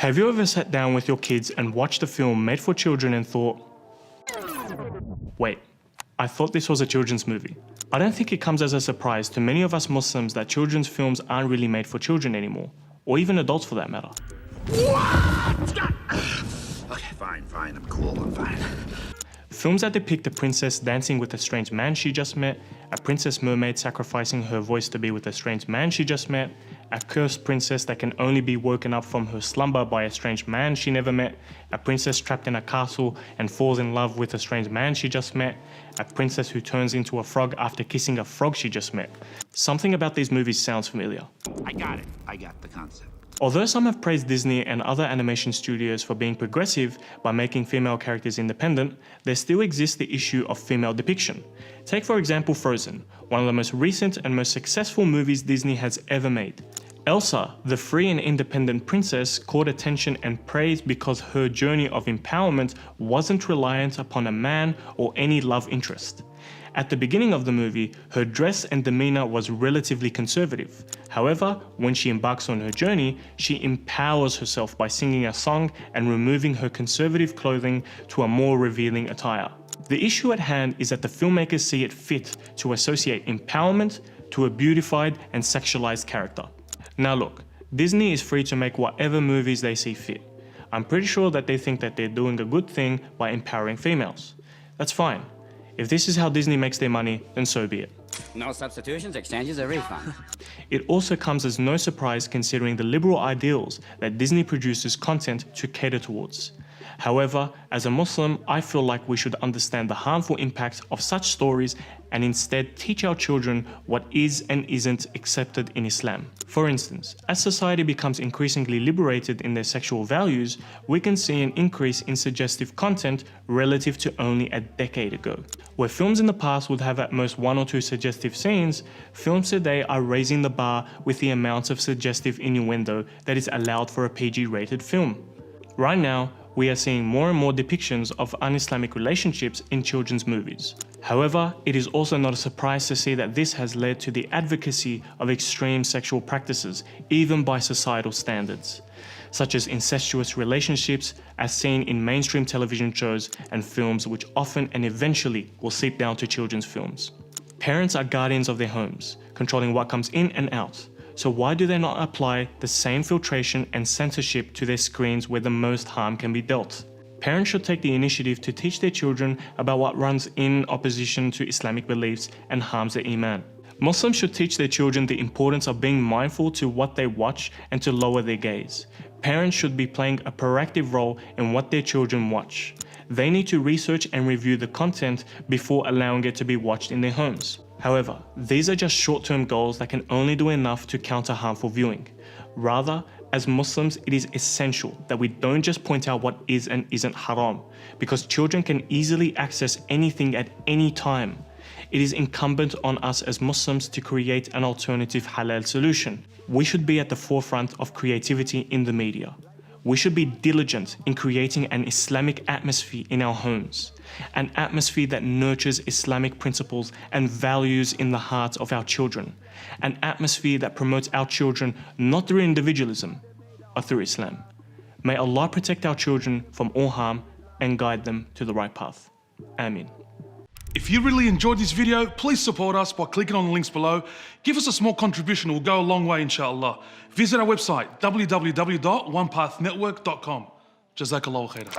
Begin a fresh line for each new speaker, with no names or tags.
Have you ever sat down with your kids and watched a film made for children and thought, wait, I thought this was a children's movie? I don't think it comes as a surprise to many of us Muslims that children's films aren't really made for children anymore, or even adults for that matter.
What? Okay, fine, I'm cool, I'm fine.
Films that depict a princess dancing with a strange man she just met, a princess mermaid sacrificing her voice to be with a strange man she just met, a cursed princess that can only be woken up from her slumber by a strange man she never met, a princess trapped in a castle and falls in love with a strange man she just met, a princess who turns into a frog after kissing a frog she just met. Something about these movies sounds familiar.
I got it. I got the concept.
Although some have praised Disney and other animation studios for being progressive by making female characters independent, there still exists the issue of female depiction. Take for example Frozen, one of the most recent and most successful movies Disney has ever made. Elsa, the free and independent princess, caught attention and praise because her journey of empowerment wasn't reliant upon a man or any love interest. At the beginning of the movie, her dress and demeanor was relatively conservative. However, when she embarks on her journey, she empowers herself by singing a song and removing her conservative clothing to a more revealing attire. The issue at hand is that the filmmakers see it fit to associate empowerment to a beautified and sexualized character. Now look, Disney is free to make whatever movies they see fit. I'm pretty sure that they think that they're doing a good thing by empowering females. That's fine. If this is how Disney makes their money, then so be it.
No substitutions, exchanges, or refund.
It also comes as no surprise considering the liberal ideals that Disney produces content to cater towards. However, as a Muslim, I feel like we should understand the harmful impact of such stories and instead teach our children what is and isn't accepted in Islam. For instance, as society becomes increasingly liberated in their sexual values, we can see an increase in suggestive content relative to only a decade ago. Where films in the past would have at most 1 or 2 suggestive scenes, films today are raising the bar with the amount of suggestive innuendo that is allowed for a PG-rated film. Right now, we are seeing more and more depictions of un-Islamic relationships in children's movies. However, it is also not a surprise to see that this has led to the advocacy of extreme sexual practices, even by societal standards, such as incestuous relationships as seen in mainstream television shows and films which often and eventually will seep down to children's films. Parents are guardians of their homes, controlling what comes in and out. So why do they not apply the same filtration and censorship to their screens where the most harm can be dealt? Parents should take the initiative to teach their children about what runs in opposition to Islamic beliefs and harms their iman. Muslims should teach their children the importance of being mindful to what they watch and to lower their gaze. Parents should be playing a proactive role in what their children watch. They need to research and review the content before allowing it to be watched in their homes. However, these are just short-term goals that can only do enough to counter harmful viewing. Rather, as Muslims, it is essential that we don't just point out what is and isn't haram, because children can easily access anything at any time. It is incumbent on us as Muslims to create an alternative halal solution. We should be at the forefront of creativity in the media. We should be diligent in creating an Islamic atmosphere in our homes, an atmosphere that nurtures Islamic principles and values in the hearts of our children, an atmosphere that promotes our children not through individualism, but through Islam. May Allah protect our children from all harm and guide them to the right path. Ameen.
If you really enjoyed this video, please support us by clicking on the links below. Give us a small contribution, it will go a long way inshallah. Visit our website www.onepathnetwork.com. Jazakallahu khairan.